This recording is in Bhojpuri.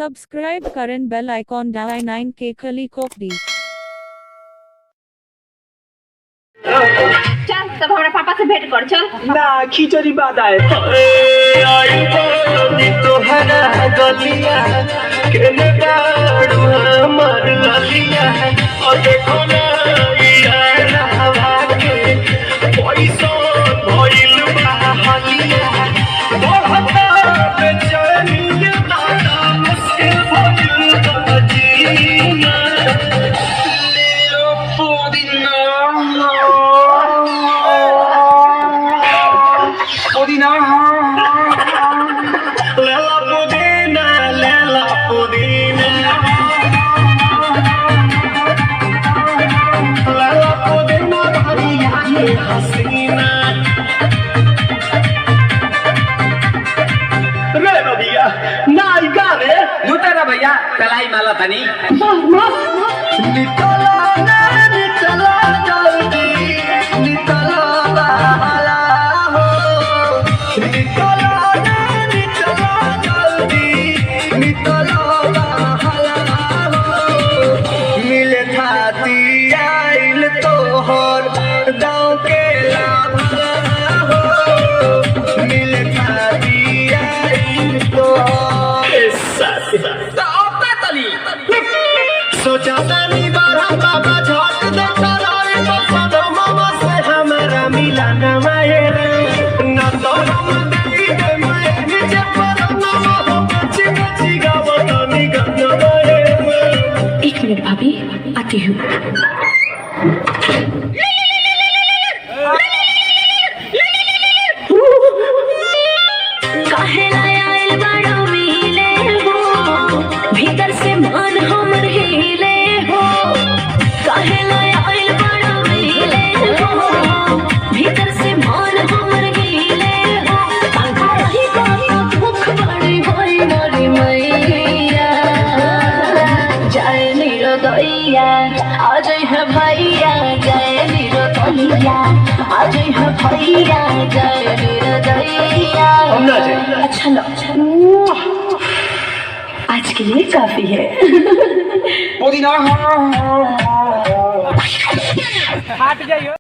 सब्सक्राइब करें बेल आइकॉन दबाएं 9K खली कोप दी। चल तब हमारे पापा से भेंट कर चल ना खिचड़ी बाद आए आई तो हरा गलिया केने गाड़ू हमर ललिया और देखो ना यार हवा के पैसा भइल बा हलिया बढ़ता बेचैनी के दादा मुश्किल भइल बा जीना ले लो पुदीना Lela Pudina Bhariya ye hasina रे भैया नाई गावे लुटेरा भैया कलाई माला तनी निकला जल्दी निकला बाला हो निकला जल्दी निकला बाला हो मिले थाती आइल तोहर गाँव के लाभा हो मिले थाती आइल तोहर सोचा तनी बड़ा बाबा झट देखा रहे तो सदो मामा से हमारा मिला न मायरे न तो हम देवी दे माये नीचे पर न हो बची गावत नी गंगा माये। 1 मिनट भाभी आती हूँ। भीतर से मन हमर हिले हो काहे लायल बड़ा मिले हो भीतर से मन हमर हिले हो काहे का दुख बड़ी होई मोरी मैया जाए निरो दैया आज है भैया जाए निरो दैया आज है भैया जाए निरो दैया हम ना जाए अच्छा लो आज के लिए काफी है। पुदीना हट जाइए।